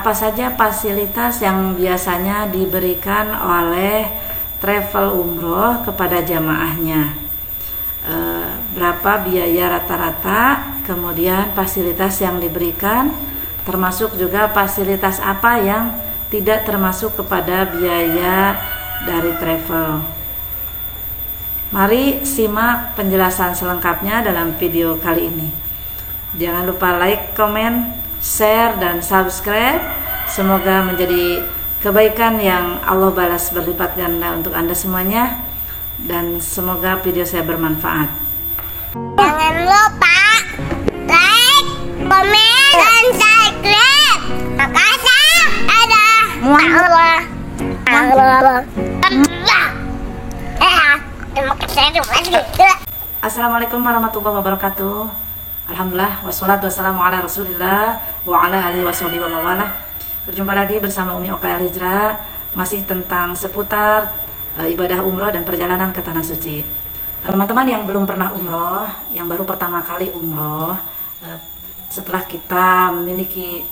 Apa saja fasilitas yang biasanya diberikan oleh travel umroh kepada jamaahnya? Berapa biaya rata-rata, kemudian fasilitas yang diberikan, termasuk juga fasilitas apa yang tidak termasuk kepada biaya dari travel. Mari simak penjelasan selengkapnya dalam video kali ini. Jangan lupa like, komen, share, dan subscribe. Semoga menjadi kebaikan yang Allah balas berlipat ganda untuk Anda semuanya, dan semoga video saya bermanfaat. Jangan lupa like, komen, dan subscribe. Makasih. Ada Allah. Assalamualaikum warahmatullahi wabarakatuh. Alhamdulillah, wassalatu wassalamu ala rasulillah wa ala alihi washabihi wa mawalah. Berjumpa lagi bersama Umi Oka Al Hijrah, masih tentang seputar ibadah umroh dan perjalanan ke Tanah Suci. Teman-teman yang belum pernah umroh, yang baru pertama kali umroh, setelah kita memiliki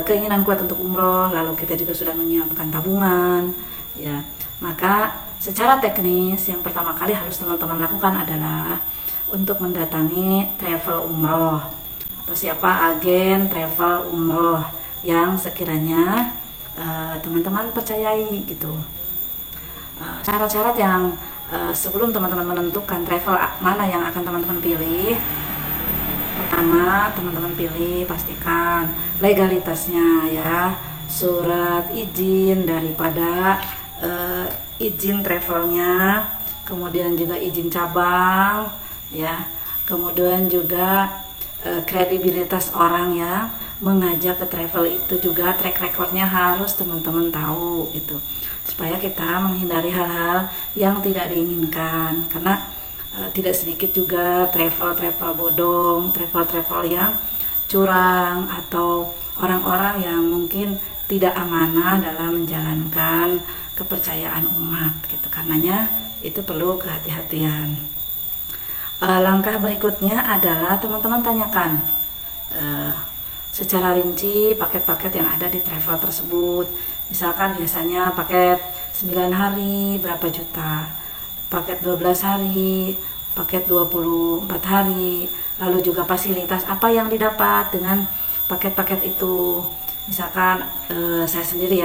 keinginan kuat untuk umroh, lalu kita juga sudah menyiapkan tabungan, ya, maka secara teknis yang pertama kali harus teman-teman lakukan adalah untuk mendatangi travel umroh atau siapa agen travel umroh yang sekiranya teman-teman percayai gitu. Syarat-syarat yang sebelum teman-teman menentukan travel mana yang akan teman-teman pilih, pertama teman-teman pilih pastikan legalitasnya, ya, surat izin daripada izin travelnya, kemudian juga izin cabang, ya, kemudian juga kredibilitas orang yang mengajak ke travel itu juga track recordnya harus teman-teman tahu gitu, supaya kita menghindari hal-hal yang tidak diinginkan. Karena tidak sedikit juga travel bodong, travel yang curang, atau orang-orang yang mungkin tidak amanah dalam menjalankan kepercayaan umat gitu. Karenanya itu perlu kehati-hatian. Langkah berikutnya adalah teman-teman tanyakan secara rinci paket-paket yang ada di travel tersebut. Misalkan biasanya paket 9 hari berapa juta, paket 12 hari, paket 24 hari, lalu juga fasilitas apa yang didapat dengan paket-paket itu. Misalkan saya sendiri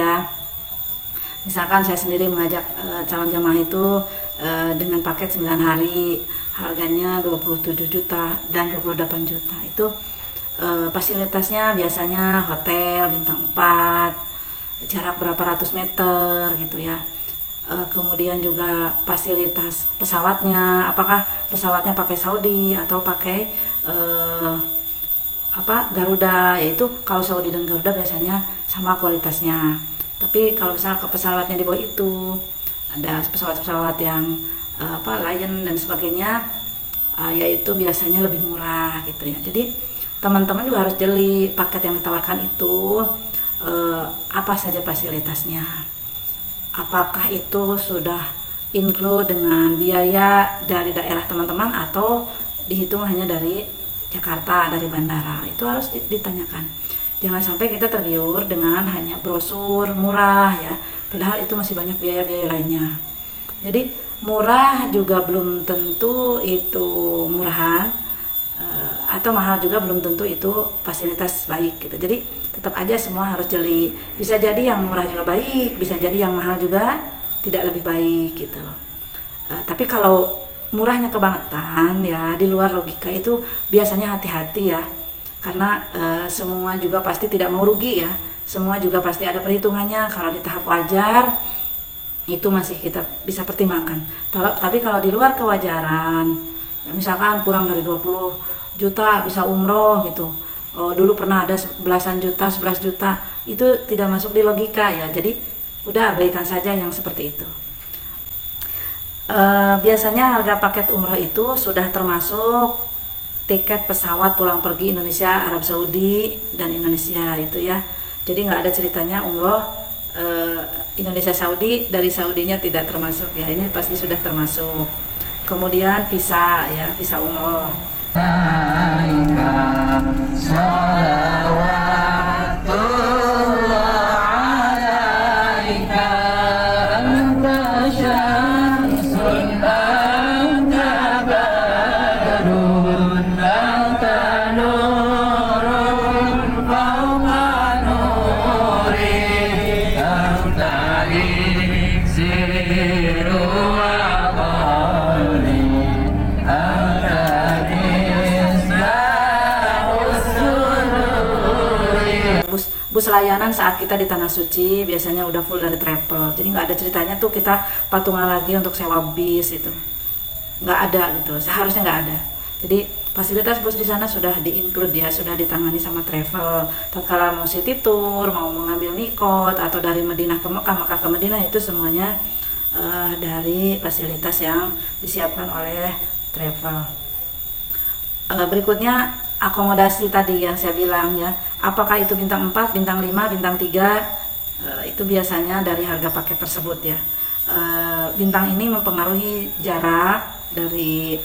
mengajak calon jamaah itu dengan paket 9 hari, harganya 27 juta dan 28 juta. Itu fasilitasnya biasanya hotel bintang 4, jarak berapa ratus meter gitu ya. Kemudian juga fasilitas pesawatnya, apakah pesawatnya pakai Saudi atau pakai Garuda, yaitu kalau Saudi dan Garuda biasanya sama kualitasnya. Tapi kalau misalnya ke pesawatnya di bawah itu ada pesawat-pesawat yang Lion dan sebagainya, yaitu biasanya lebih murah gitu ya. Jadi teman-teman juga harus jeli paket yang ditawarkan itu apa saja fasilitasnya, apakah itu sudah include dengan biaya dari daerah teman-teman atau dihitung hanya dari Jakarta, dari bandara. Itu harus ditanyakan. Jangan sampai kita tergiur dengan hanya brosur murah, ya, padahal itu masih banyak biaya-biaya lainnya. Jadi murah juga belum tentu itu murahan, atau mahal juga belum tentu itu fasilitas baik gitu. Jadi tetap aja semua harus jeli. Bisa jadi yang murah juga baik, bisa jadi yang mahal juga tidak lebih baik gitu. Tapi kalau murahnya kebangetan, ya, di luar logika, itu biasanya hati-hati ya. Karena semua juga pasti tidak mau rugi, ya. Semua juga pasti ada perhitungannya. Kalau di tahap wajar itu masih kita bisa pertimbangkan. Tapi kalau di luar kewajaran, ya, misalkan kurang dari 20 juta bisa umroh gitu. Dulu pernah ada belasan juta, 11 juta, itu tidak masuk di logika, ya. Jadi udah abaikan saja yang seperti itu. Biasanya harga paket umroh itu sudah termasuk tiket pesawat pulang pergi Indonesia, Arab Saudi, dan Indonesia itu, ya. Jadi nggak ada ceritanya umroh Indonesia Saudi, dari Saudinya tidak termasuk, ya. Ini pasti sudah termasuk. Kemudian visa, ya, visa umroh. Salawatullah Bus layanan saat kita di Tanah Suci biasanya udah full dari travel, jadi nggak ada ceritanya tuh kita patungan lagi untuk sewa bis itu, nggak ada gitu, seharusnya nggak ada. Jadi fasilitas bus di sana sudah di-include ya, sudah ditangani sama travel. Tatkala mau city tour, mau mengambil mikot atau dari Madinah ke Mekah, Mekah ke Madinah, itu semuanya dari fasilitas yang disiapkan oleh travel. Berikutnya akomodasi tadi yang saya bilang ya, apakah itu bintang 4, bintang 5, bintang 3, itu biasanya dari harga paket tersebut ya. Bintang ini mempengaruhi jarak dari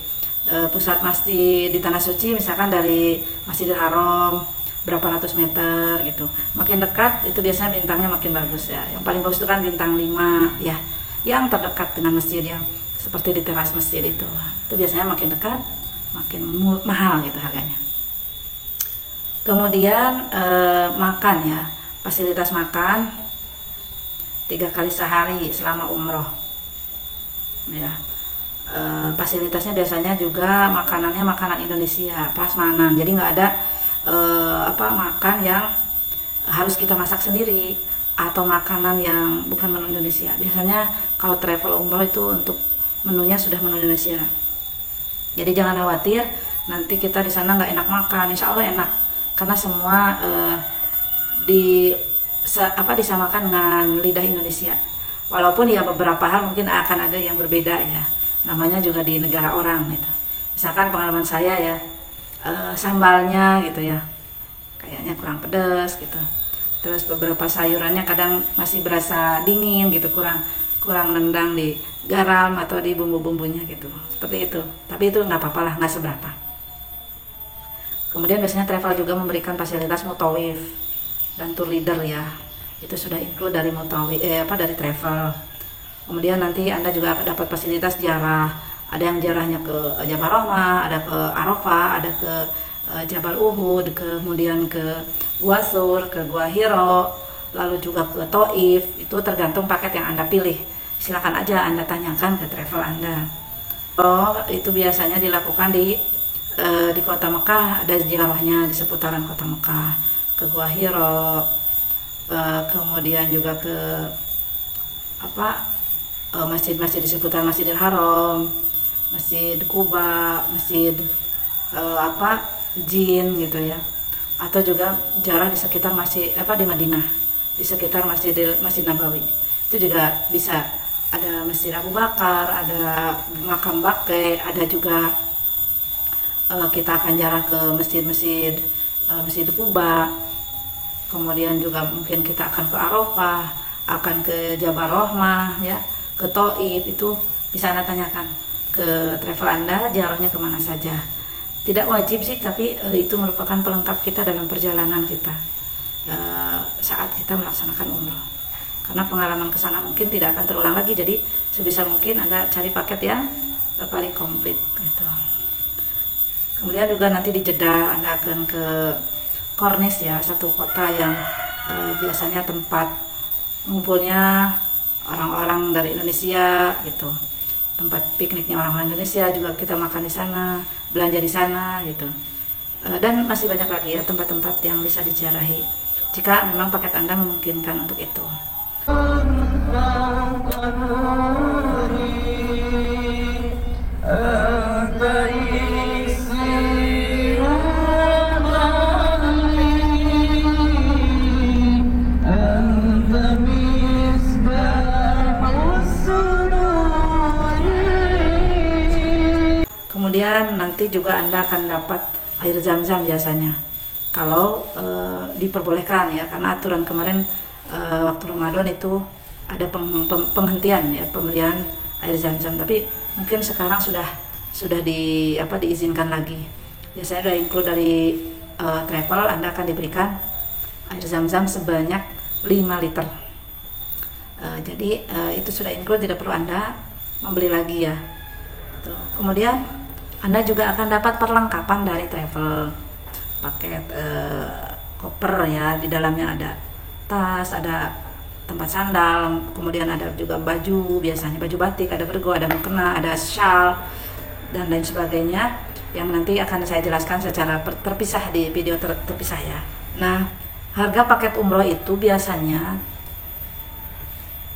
pusat masjid di Tanah Suci, misalkan dari Masjidil Haram berapa ratus meter gitu. Makin dekat itu biasanya bintangnya makin bagus ya. Yang paling bagus itu kan bintang 5 ya, yang terdekat dengan masjid, yang seperti di teras masjid itu biasanya makin dekat makin mahal gitu harganya. Kemudian makan ya, fasilitas makan 3 kali sehari selama umroh ya. Fasilitasnya biasanya juga makanannya makanan Indonesia, prasmanan, jadi nggak ada makan yang harus kita masak sendiri atau makanan yang bukan menu Indonesia. Biasanya kalau travel umroh itu untuk menunya sudah menu Indonesia, jadi jangan khawatir nanti kita di sana nggak enak makan. Insya Allah enak, karena semua disamakan dengan lidah Indonesia. Walaupun ya beberapa hal mungkin akan ada yang berbeda ya, namanya juga di negara orang gitu. Misalkan pengalaman saya ya, sambalnya gitu ya, kayaknya kurang pedas gitu. Terus beberapa sayurannya kadang masih berasa dingin gitu, kurang nendang di garam atau di bumbu-bumbunya gitu, seperti itu. Tapi itu nggak apa-apa lah, nggak seberapa. Kemudian biasanya travel juga memberikan fasilitas mutawif dan tour leader ya, itu sudah include dari dari travel. Kemudian nanti Anda juga dapat fasilitas ziarah, ada yang ziarahnya ke Jabal Rahmah, ada ke Arafah, ada ke Jabal Uhud, kemudian ke Gua Sur, ke Gua Hiro, lalu juga ke Taif. Itu tergantung paket yang Anda pilih. Silakan aja Anda tanyakan ke travel Anda. Itu biasanya dilakukan di Kota Mekah, ada ziarahnya di seputaran Kota Mekah, ke Gua Hiro, kemudian juga ke masjid-masjid di seputar Masjidil Haram, Masjid Kuba, Masjid Jin gitu ya, atau juga ziarah di sekitar di Madinah, di sekitar Masjid Nabawi. Itu juga bisa, ada Masjid Abu Bakar, ada makam Baqi, ada juga kita akan ziarah ke Masjid Kuba. Kemudian juga mungkin kita akan ke Arafah, akan ke Jabal Rahmah ya, ke Taif. Itu bisa Anda tanyakan ke travel Anda, ziarahnya kemana saja. Tidak wajib sih, tapi itu merupakan pelengkap kita dalam perjalanan kita saat kita melaksanakan umroh. Karena pengalaman ke sana mungkin tidak akan terulang lagi, jadi sebisa mungkin Anda cari paket yang paling komplit gitu. Kemudian juga nanti di Jeddah Anda akan ke Kornis ya, satu kota yang biasanya tempat ngumpulnya orang-orang dari Indonesia gitu, tempat pikniknya orang-orang Indonesia. Juga kita makan di sana, belanja di sana gitu, dan masih banyak lagi ya tempat-tempat yang bisa diziarahi jika memang paket Anda memungkinkan untuk itu. Kemudian nanti juga Anda akan dapat air zam-zam biasanya, kalau diperbolehkan ya, karena aturan kemarin waktu Ramadan itu ada penghentian ya pemberian air zam-zam, tapi mungkin sekarang sudah diizinkan lagi. Biasanya sudah include dari travel, Anda akan diberikan air zam-zam sebanyak 5 liter. Jadi itu sudah include, tidak perlu Anda membeli lagi ya. Kemudian Anda juga akan dapat perlengkapan dari travel, paket koper ya, di dalamnya ada tas, ada tempat sandal, kemudian ada juga baju, biasanya baju batik, ada bergo, ada mukena, ada shawl dan lain sebagainya yang nanti akan saya jelaskan secara terpisah di video terpisah ya. Nah, harga paket umroh itu biasanya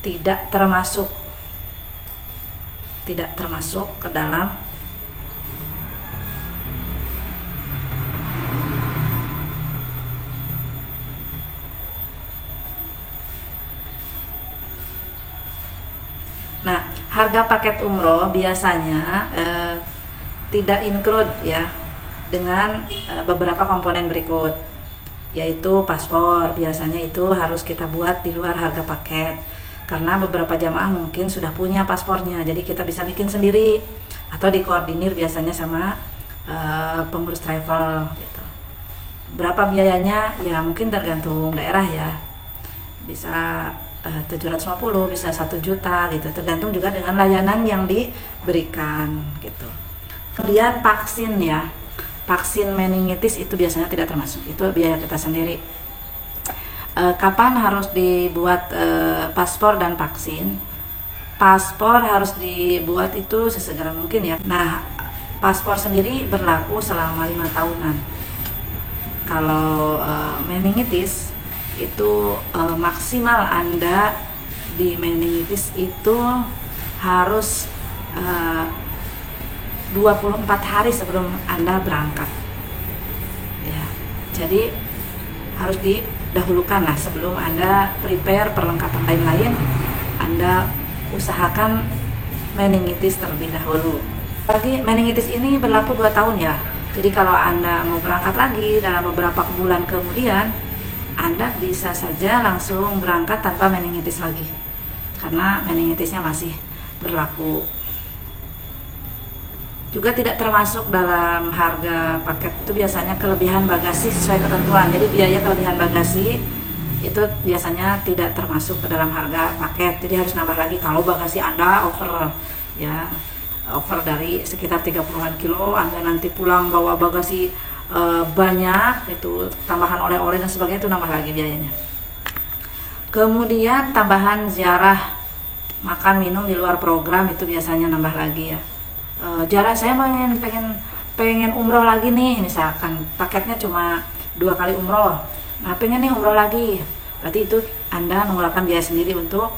tidak termasuk ke dalam harga paket umroh biasanya tidak include ya dengan beberapa komponen berikut, yaitu paspor. Biasanya itu harus kita buat di luar harga paket karena beberapa jamaah mungkin sudah punya paspornya, jadi kita bisa bikin sendiri atau dikoordinir biasanya sama pengurus travel gitu. Berapa biayanya ya mungkin tergantung daerah ya, bisa 750, bisa 1 juta gitu, tergantung juga dengan layanan yang diberikan gitu. Kemudian vaksin ya, vaksin meningitis itu biasanya tidak termasuk, itu biaya kita sendiri. Kapan harus dibuat paspor dan vaksin? Paspor harus dibuat itu sesegera mungkin ya. Nah, paspor sendiri berlaku selama 5 tahunan. Kalau meningitis itu maksimal Anda di meningitis itu harus 24 hari sebelum Anda berangkat ya, jadi harus didahulukan lah sebelum Anda prepare perlengkapan lain-lain, Anda usahakan meningitis terlebih dahulu. Lagi meningitis ini berlaku 2 tahun ya, jadi kalau Anda mau berangkat lagi dalam beberapa bulan kemudian, Anda bisa saja langsung berangkat tanpa meningitis lagi karena meningitisnya masih berlaku. Juga tidak termasuk dalam harga paket itu biasanya kelebihan bagasi sesuai ketentuan. Jadi biaya kelebihan bagasi itu biasanya tidak termasuk ke dalam harga paket. Jadi harus nambah lagi kalau bagasi Anda over ya, over dari sekitar 30-an kilo, Anda nanti pulang bawa bagasi banyak, itu tambahan oleh-oleh dan sebagainya, itu nambah lagi biayanya. Kemudian tambahan ziarah, makan minum di luar program itu biasanya nambah lagi ya. Ziarah saya pengen umroh lagi nih, misalkan paketnya cuma 2 kali umroh, nah pengen nih umroh lagi, berarti itu Anda mengeluarkan biaya sendiri untuk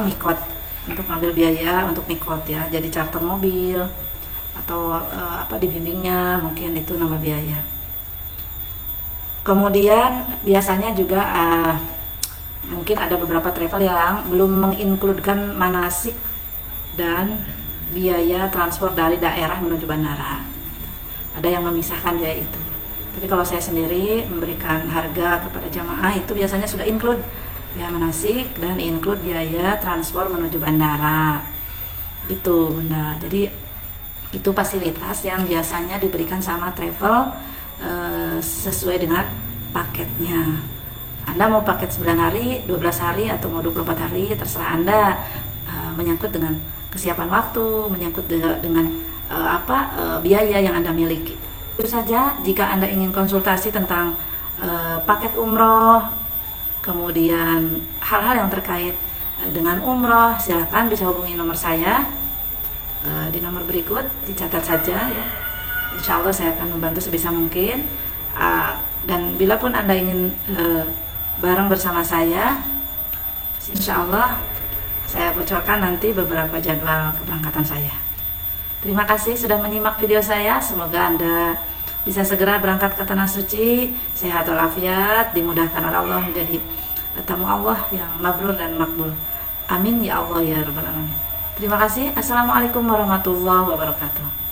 mikot, untuk ngambil biaya untuk mikot ya, jadi charter mobil atau dibimbingnya, mungkin itu nama biaya. Kemudian biasanya juga mungkin ada beberapa travel yang belum mengincludekan manasik dan biaya transport dari daerah menuju bandara, ada yang memisahkan biaya itu. Tapi kalau saya sendiri memberikan harga kepada jamaah itu biasanya sudah include biaya manasik dan include biaya transport menuju bandara itu Bunda. Jadi itu fasilitas yang biasanya diberikan sama travel sesuai dengan paketnya. Anda mau paket 9 hari, 12 hari, atau mau 24 hari, terserah Anda. Menyangkut dengan kesiapan waktu, menyangkut dengan biaya yang Anda miliki. Itu saja. Jika Anda ingin konsultasi tentang paket umroh, kemudian hal-hal yang terkait dengan umroh, silakan bisa hubungi nomor saya di nomor berikut, dicatat saja ya. Insya Allah saya akan membantu sebisa mungkin. Dan bila pun Anda ingin bareng bersama saya, insya Allah saya bocorkan nanti beberapa jadwal keberangkatan saya. Terima kasih sudah menyimak video saya. Semoga Anda bisa segera berangkat ke Tanah Suci, sehat walafiat, dimudahkan oleh Allah menjadi tamu Allah yang mabrur dan makbul. Amin ya Allah ya Rabbal Alamin. Terima kasih. Assalamualaikum warahmatullahi wabarakatuh.